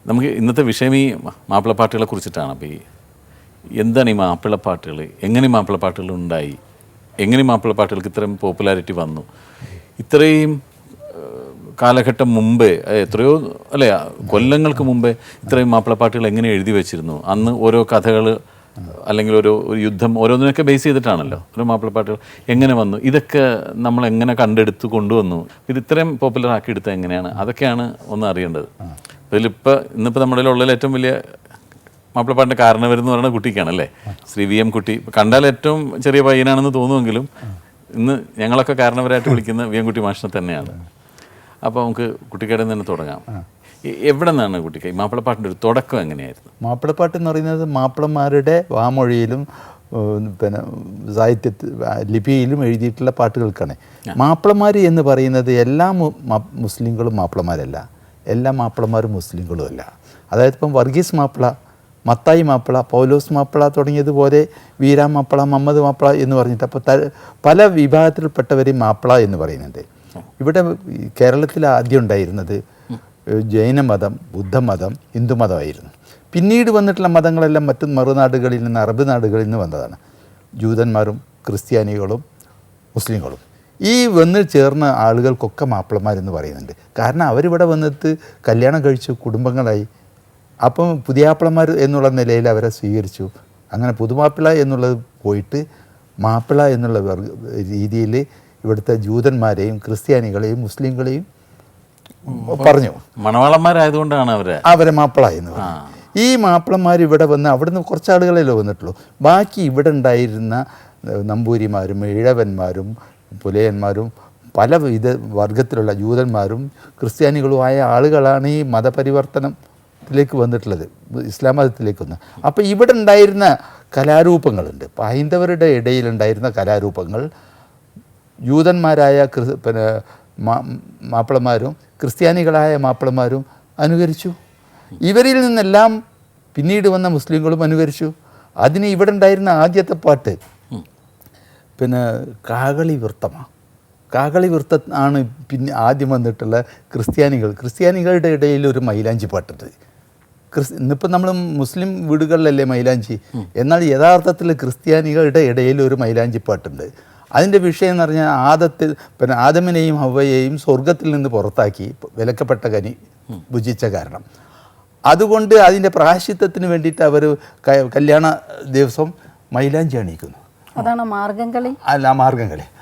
നമുക്ക് ഇന്നത്തെ വിഷയം ഈ മാപ്പിളപ്പാട്ടുകളെ കുറിച്ചിട്ടാണ്. അപ്പോൾ ഈ എന്താണ് ഈ മാപ്പിളപ്പാട്ടുകൾ, എങ്ങനെ മാപ്പിളപ്പാട്ടുകൾ ഉണ്ടായി, എങ്ങനെ മാപ്പിളപ്പാട്ടുകൾക്ക് ഇത്രയും പോപ്പുലാരിറ്റി വന്നു, ഇത്രയും കാലഘട്ടം മുമ്പേ, എത്രയോ അല്ലേ കൊല്ലങ്ങൾക്ക് മുമ്പേ ഇത്രയും മാപ്പിളപ്പാട്ടുകൾ എങ്ങനെ എഴുതി വെച്ചിരുന്നു. അന്ന് ഓരോ കഥകൾ അല്ലെങ്കിൽ ഒരു യുദ്ധം ഓരോന്നിനൊക്കെ ബേസ് ചെയ്തിട്ടാണല്ലോ ഓരോ മാപ്പിളപ്പാട്ടുകൾ എങ്ങനെ വന്നു, ഇതൊക്കെ നമ്മൾ എങ്ങനെ കണ്ടെടുത്ത് കൊണ്ടുവന്നു, ഇത് ഇത്രയും പോപ്പുലർ ആക്കി എടുത്തത് എങ്ങനെയാണ്, അതൊക്കെയാണ് ഒന്ന് അറിയേണ്ടത്. ഇന്നിപ്പോൾ നമ്മുടെ ഉള്ളിൽ ഏറ്റവും വലിയ മാപ്പിളപ്പാട്ടിൻ്റെ കാരണവരെന്ന് പറയുന്ന കുട്ടിക്കാണല്ലേ, ശ്രീ വി എം കുട്ടി. കണ്ടാൽ ഏറ്റവും ചെറിയ പയ്യനാണെന്ന് തോന്നുമെങ്കിലും ഇന്ന് ഞങ്ങളൊക്കെ കാരണവരായിട്ട് വിളിക്കുന്ന വി എം കുട്ടി മാഷിനെ തന്നെയാണ്. അപ്പോൾ നമുക്ക് കുട്ടിക്കടയിൽ നിന്ന് തന്നെ തുടങ്ങാം. എവിടെ നിന്നാണ് കുട്ടിക്ക് ഈ മാപ്പിളപ്പാട്ടിൻ്റെ ഒരു തുടക്കം എങ്ങനെയായിരുന്നു? മാപ്പിളപ്പാട്ട് എന്ന് പറയുന്നത് മാപ്പിളമാരുടെ വാമൊഴിയിലും പിന്നെ സാഹിത്യത്തിൽ ലിപിയിലും എഴുതിയിട്ടുള്ള പാട്ടുകൾക്കാണ്. മാപ്പിളമാർ എന്ന് പറയുന്നത് എല്ലാ മുസ്ലിങ്ങളും മാപ്പിളമാരല്ല, എല്ലാ മാപ്പിളമാരും മുസ്ലിങ്ങളും അല്ല. അതായത് ഇപ്പം വർഗീസ് മാപ്പിള, മത്തായി മാപ്പിള, പൗലോസ് മാപ്പിള തുടങ്ങിയതുപോലെ വീരാ മാപ്പിള, മുഹമ്മദ് മാപ്പിള എന്ന് പറഞ്ഞിട്ട് അപ്പോൾ പല വിഭാഗത്തിൽപ്പെട്ടവരെയും മാപ്പിള എന്ന് പറയുന്നുണ്ട്. ഇവിടെ കേരളത്തിൽ ആദ്യം ഉണ്ടായിരുന്നത് ജൈനമതം, ബുദ്ധമതം, ഹിന്ദുമതമായിരുന്നു. പിന്നീട് വന്നിട്ടുള്ള മതങ്ങളെല്ലാം മറ്റു മറുനാടുകളിൽ നിന്ന്, അറബ് നാടുകളിൽ നിന്ന് വന്നതാണ്. ജൂതന്മാരും ക്രിസ്ത്യാനികളും മുസ്ലിങ്ങളും ഈ വന്ന് ചേർന്ന ആളുകൾക്കൊക്കെ മാപ്പിളമാരെന്ന് പറയുന്നുണ്ട്. കാരണം അവരിവിടെ വന്നിട്ട് കല്യാണം കഴിച്ചു, കുടുംബങ്ങളായി. അപ്പം പുതിയാപ്പിളമാർ എന്നുള്ള നിലയിൽ അവരെ സ്വീകരിച്ചു. അങ്ങനെ പുതുമാപ്പിള എന്നുള്ളത് പോയിട്ട് മാപ്പിള എന്നുള്ള രീതിയിൽ ഇവിടുത്തെ ജൂതന്മാരെയും ക്രിസ്ത്യാനികളെയും മുസ്ലിങ്ങളെയും പറഞ്ഞു. മണവാളന്മാരായതുകൊണ്ടാണ് അവരെ മാപ്പിള എന്ന് പറഞ്ഞു. ഈ മാപ്പിളമാർ ഇവിടെ വന്ന് അവിടുന്ന് കുറച്ച് ആളുകളല്ലേ വന്നിട്ടുള്ളൂ. ബാക്കി ഇവിടെ ഉണ്ടായിരുന്ന നമ്പൂരിമാരും ഇഴവന്മാരും പുലയന്മാരും പല വർഗത്തിലുള്ള ജൂതന്മാരും ക്രിസ്ത്യാനികളുമായ ആളുകളാണ് ഈ മതപരിവർത്തനത്തിലേക്ക് വന്നിട്ടുള്ളത്, ഇസ്ലാം മതത്തിലേക്ക് വന്ന്. അപ്പോൾ ഇവിടെ ഉണ്ടായിരുന്ന കലാരൂപങ്ങളുണ്ട്. ഹൈന്ദവരുടെ ഇടയിലുണ്ടായിരുന്ന കലാരൂപങ്ങൾ ജൂതന്മാരായ പിന്നെ മാപ്പിളമാരും ക്രിസ്ത്യാനികളായ മാപ്പിളമാരും അനുകരിച്ചു. ഇവരിൽ നിന്നെല്ലാം പിന്നീട് വന്ന മുസ്ലിങ്ങളും അനുകരിച്ചു. അതിന് ഇവിടെ ഉണ്ടായിരുന്ന ആദ്യത്തെ പാട്ട് പിന്നെ കാകളി വൃത്തമാണ്. കാകളി വൃത്ത ആണ് പിന്നെ ആദ്യം വന്നിട്ടുള്ള ക്രിസ്ത്യാനികളുടെ ഇടയിൽ ഒരു മൈലാഞ്ചി പാട്ടുണ്ട്. ഇന്നിപ്പോൾ നമ്മൾ മുസ്ലിം വീടുകളിലല്ലേ മൈലാഞ്ചി, എന്നാൽ യഥാർത്ഥത്തിൽ ക്രിസ്ത്യാനികളുടെ ഇടയിൽ ഒരു മൈലാഞ്ചി പാട്ടുണ്ട്. അതിൻ്റെ വിഷയം എന്ന് പറഞ്ഞാൽ പിന്നെ ആദമിനെയും ഹവ്വയെയും സ്വർഗത്തിൽ നിന്ന് പുറത്താക്കി വിലക്കപ്പെട്ട കനി ഭുജിച്ച കാരണം. അതുകൊണ്ട് അതിൻ്റെ പ്രായശ്ചിത്തത്തിന് വേണ്ടിയിട്ട് അവർ കല്യാണ ദിവസം മൈലാഞ്ചി അണിയിക്കുന്നു. അതാണ് മാർഗംകളി. അല്ല, മാർഗംകളി.